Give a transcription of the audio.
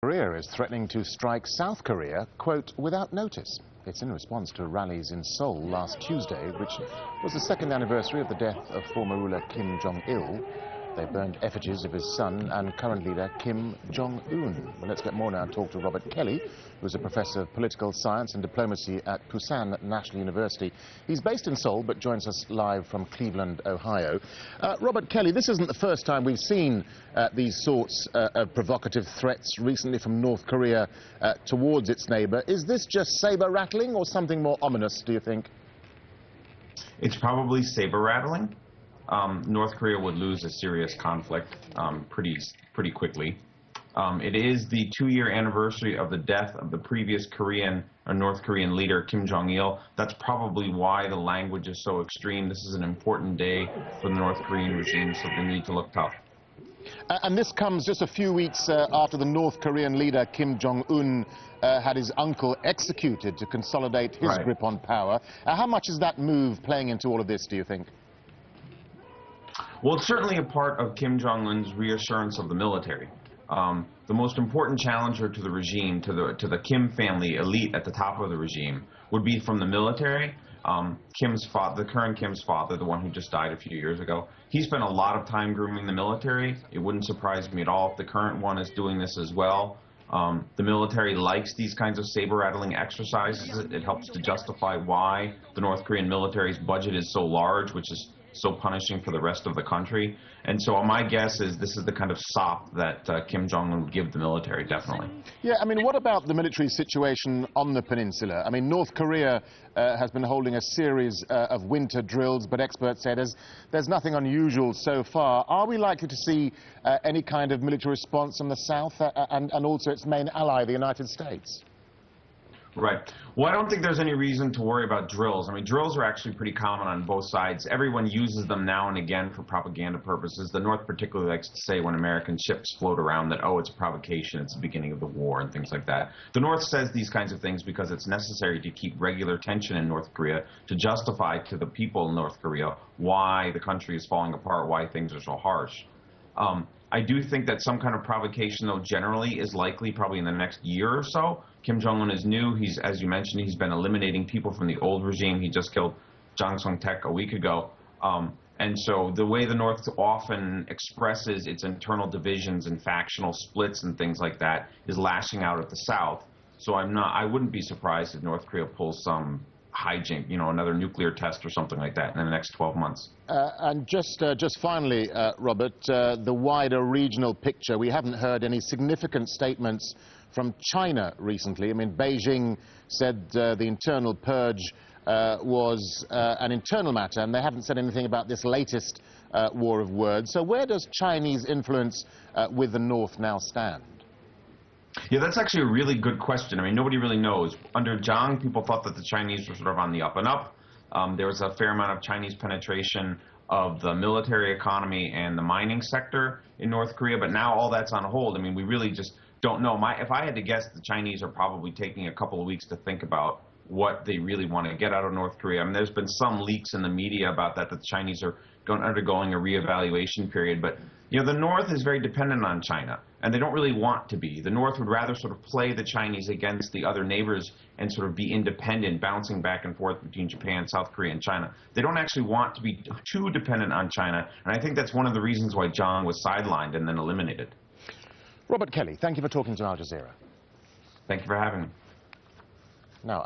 Korea is threatening to strike South Korea, quote, without notice. It's in response to rallies in Seoul last Tuesday, which was the second anniversary of the death of former ruler Kim Jong-il. They burned effigies of his son and current leader Kim Jong-un. Well, let's get more now and talk to Robert Kelly, who's a professor of political science and diplomacy at Pusan National University. He's based in Seoul, but joins us live from Cleveland, Ohio. Robert Kelly, this isn't the first time we've seen these sorts of provocative threats recently from North Korea towards its neighbor. Is this just saber-rattling or something more ominous, do you think? It's probably saber-rattling. North Korea would lose a serious conflict pretty quickly. It is the 2-year anniversary of the death of the previous North Korean leader, Kim Jong-il. That's probably why the language is so extreme. This is an important day for the North Korean regime, so they need to look tough. And this comes just a few weeks after the North Korean leader, Kim Jong-un, had his uncle executed to consolidate his grip on power. How much is that move playing into all of this, do you think? Well, it's certainly a part of Kim Jong-un's reassurance of the military. The most important challenger to the regime, to the Kim family elite at the top of the regime, would be from the military. The current Kim's father, the one who just died a few years ago, he spent a lot of time grooming the military. It wouldn't surprise me at all if the current one is doing this as well. The military likes these kinds of saber-rattling exercises. It helps to justify why the North Korean military's budget is so large, which is so punishing for the rest of the country. And so my guess is this is the kind of sop that Kim Jong-un would give the military, definitely. Yeah, I mean, what about the military situation on the peninsula? I mean, North Korea has been holding a series of winter drills, but experts say there's nothing unusual so far. Are we likely to see any kind of military response from the South and also its main ally, the United States? Right. Well, I don't think there's any reason to worry about drills. I mean, drills are actually pretty common on both sides. Everyone uses them now and again for propaganda purposes. The North particularly likes to say when American ships float around that, oh, it's a provocation, it's the beginning of the war, and things like that. The North says these kinds of things because it's necessary to keep regular tension in North Korea to justify to the people in North Korea why the country is falling apart, why things are so harsh. I do think that some kind of provocation, though, generally is likely probably in the next year or so. Kim Jong-un is new. As you mentioned, he's been eliminating people from the old regime. He just killed Jang Song-taek a week ago. And so the way the North often expresses its internal divisions and factional splits and things like that is lashing out at the South. So I wouldn't be surprised if North Korea pulls some hijink, another nuclear test or something like that in the next 12 months. And just finally, Robert, the wider regional picture, we haven't heard any significant statements from China recently. I mean, Beijing said the internal purge was an internal matter, and they haven't said anything about this latest war of words. So where does Chinese influence with the North now stand? Yeah, that's actually a really good question. I mean, nobody really knows. Under Jiang, people thought that the Chinese were sort of on the up and up. There was a fair amount of Chinese penetration of the military economy and the mining sector in North Korea, but now all that's on hold. I mean, we really just don't know. If I had to guess, the Chinese are probably taking a couple of weeks to think about what they really want to get out of North Korea. I mean, there's been some leaks in the media about that the Chinese are undergoing a reevaluation period, but the North is very dependent on China, and they don't really want to be. The North would rather sort of play the Chinese against the other neighbors and sort of be independent, bouncing back and forth between Japan, South Korea, and China. They don't actually want to be too dependent on China, and I think that's one of the reasons why Jiang was sidelined and then eliminated. Robert Kelly, thank you for talking to Al Jazeera. Thank you for having me. Now,